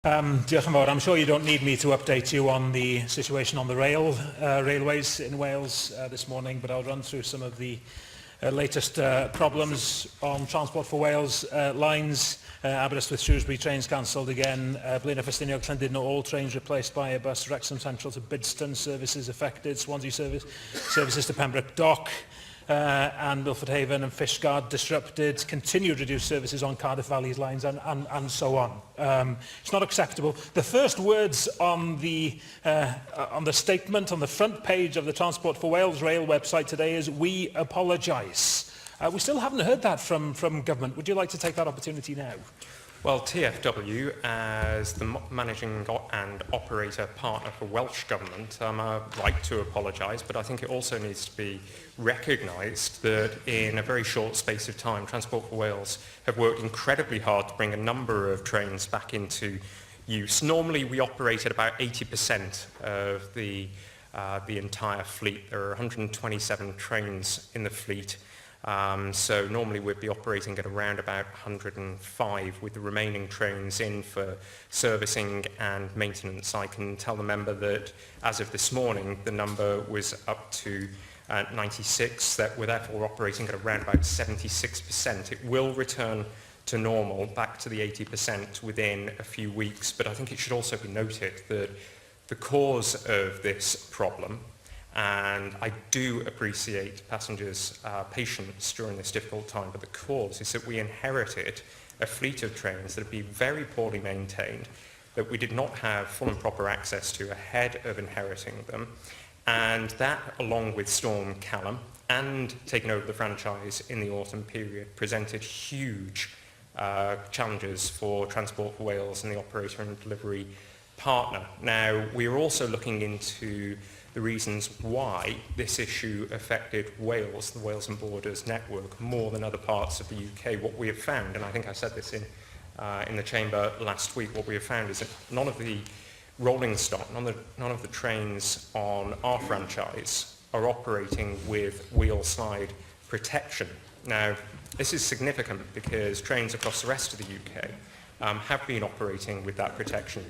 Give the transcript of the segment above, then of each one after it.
Diolch yn fawr. I'm sure you don't need me to update you on the situation on the railways in Wales this morning, but I'll run through some of the latest problems on Transport for Wales lines. Aberystwyth Shrewsbury trains cancelled again. Blaenau Ffestiniog Llandudno, all trains replaced by a bus. Wrexham Central to Bidston, services affected. Swansea services to Pembroke Dock. And Milford Haven and Fishguard disrupted, continued reduced services on Cardiff Valley's lines, and so on. It's not acceptable. The first words on the statement on the front page of the Transport for Wales Rail website today is, "We apologise." We still haven't heard that from government. Would you like to take that opportunity now? Well, TfW, as the managing and operator partner for Welsh Government, are right to apologise, but I think it also needs to be recognised that in a very short space of time, Transport for Wales have worked incredibly hard to bring a number of trains back into use. Normally, we operate at about 80% of the entire fleet. There are 127 trains in the fleet. So normally we'd be operating at around about 105 with the remaining trains in for servicing and maintenance. I can tell the member that as of this morning the number was up to 96, that we're therefore operating at around about 76%. It will return to normal, back to the 80% within a few weeks, but I think it should also be noted that the cause of this problem, and I do appreciate passengers' patience during this difficult time, but the cause is that we inherited a fleet of trains that had been very poorly maintained, that we did not have full and proper access to ahead of inheriting them, and that, along with Storm Callum and taking over the franchise in the autumn period, presented huge challenges for Transport for Wales and the operator and delivery partner. Now, we are also looking into the reasons why this issue affected Wales, the Wales and Borders network, more than other parts of the UK. What we have found, and I think I said this in the chamber last week, what we have found is that none of the rolling stock, none of the trains on our franchise are operating with wheel slide protection. Now, this is significant because trains across the rest of the UK have been operating with that protection.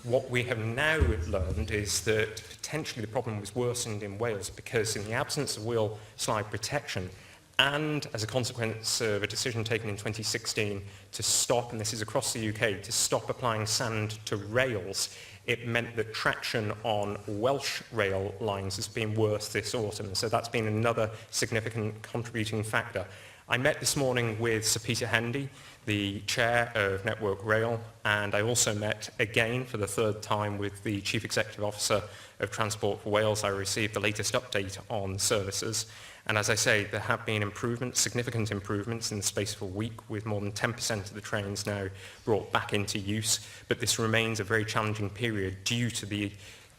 What we have now learned is that potentially the problem was worsened in Wales because in the absence of wheel slide protection and as a consequence of a decision taken in 2016 to stop, and this is across the UK, to stop applying sand to rails, it meant that traction on Welsh rail lines has been worse this autumn. So that's been another significant contributing factor. I met this morning with Sir Peter Hendy, the chair of Network Rail, and I also met again for the third time with the Chief Executive Officer of Transport for Wales. I received the latest update on services, and as I say, there have been improvements, significant improvements in the space of a week, with more than 10% of the trains now brought back into use, but this remains a very challenging period due to the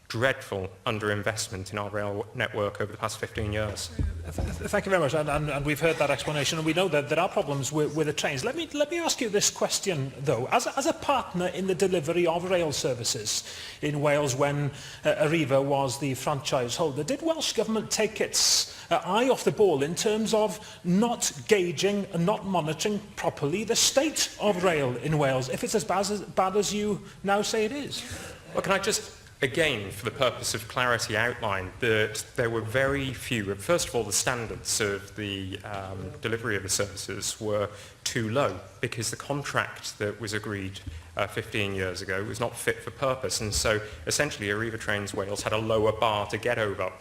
dreadful underinvestment in our rail network over the past 15 years. Thank you very much, and we've heard that explanation, and we know that there are problems with the trains. Let me ask you this question, though. As a partner in the delivery of rail services in Wales when Arriva was the franchise holder, did Welsh Government take its eye off the ball in terms of not gauging and not monitoring properly the state of rail in Wales, if it's as bad as you now say it is? Well, can I just again, for the purpose of clarity, outline that there were very few. First of all, the standards of the delivery of the services were too low because the contract that was agreed 15 years ago was not fit for purpose. And so essentially Arriva Trains Wales had a lower bar to get over.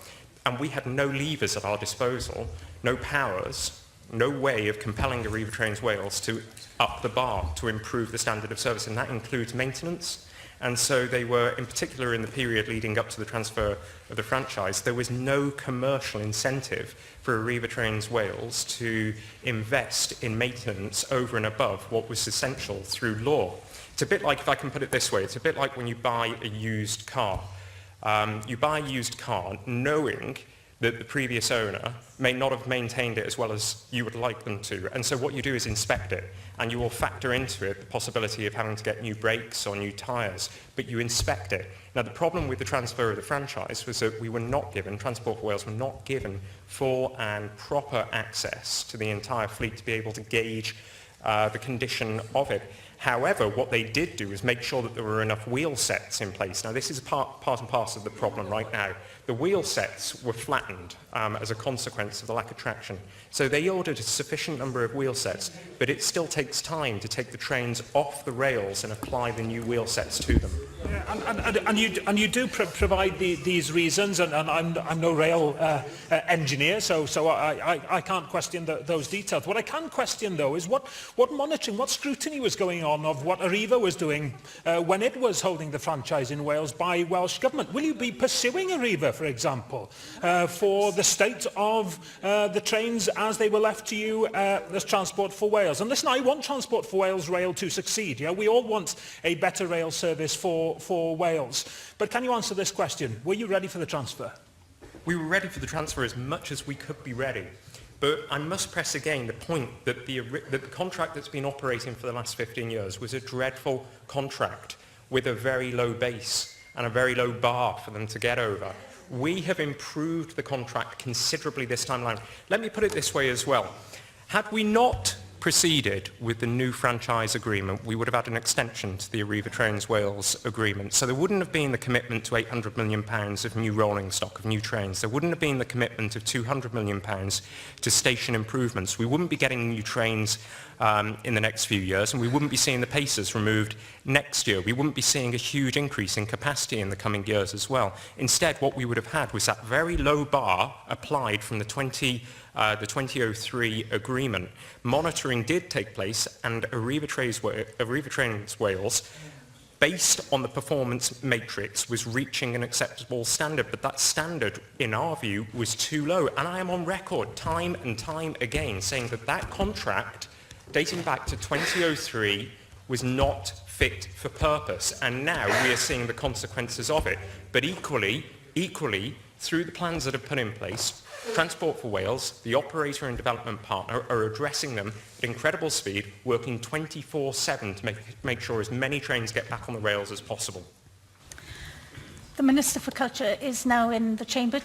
And we had no levers at our disposal, no powers, no way of compelling Arriva Trains Wales to up the bar, to improve the standard of service. And that includes maintenance. And so they were, in particular in the period leading up to the transfer of the franchise, there was no commercial incentive for Arriva Trains Wales to invest in maintenance over and above what was essential through law. It's a bit like, if I can put it this way, it's a bit like when you buy a used car. You buy a used car knowing that the previous owner may not have maintained it as well as you would like them to. And so what you do is inspect it, and you will factor into it the possibility of having to get new brakes or new tyres, but you inspect it. Now, the problem with the transfer of the franchise was that we were not given, Transport for Wales were not given full and proper access to the entire fleet to be able to gauge the condition of it. However, what they did do is make sure that there were enough wheel sets in place. Now, this is part and parcel of the problem right now. The wheel sets were flattened as a consequence of the lack of traction. So they ordered a sufficient number of wheel sets, but it still takes time to take the trains off the rails and apply the new wheel sets to them. Yeah, and you do provide these reasons, and I'm no rail engineer, so I can't question those details. What I can question, though, is what monitoring, what scrutiny was going on of what Arriva was doing when it was holding the franchise in Wales by Welsh Government. Will you be pursuing Arriva, for example, for the state of the trains as they were left to you as Transport for Wales? And listen, I want Transport for Wales rail to succeed. Yeah? We all want a better rail service for Wales. But can you answer this question? Were you ready for the transfer? We were ready for the transfer as much as we could be ready. But I must press again the point that the contract that's been operating for the last 15 years was a dreadful contract with a very low base and a very low bar for them to get over. We have improved the contract considerably this time around. Let me put it this way as well. Had we not proceeded with the new franchise agreement, we would have had an extension to the Arriva Trains Wales agreement. So there wouldn't have been the commitment to £800 million of new rolling stock, of new trains. There wouldn't have been the commitment of £200 million to station improvements. We wouldn't be getting new trains in the next few years, and we wouldn't be seeing the pacers removed next year. We wouldn't be seeing a huge increase in capacity in the coming years as well. Instead, what we would have had was that very low bar applied from the 2003 agreement. Monitoring did take place, and Arriva Trains Wales, based on the performance matrix, was reaching an acceptable standard, but that standard, in our view, was too low. And I am on record time and time again saying that that contract, dating back to 2003, was not fit for purpose, and now we are seeing the consequences of it. But equally, through the plans that are put in place, Transport for Wales, the operator and development partner, are addressing them at incredible speed, working 24/7 to make sure as many trains get back on the rails as possible. The Minister for Culture is now in the chamber.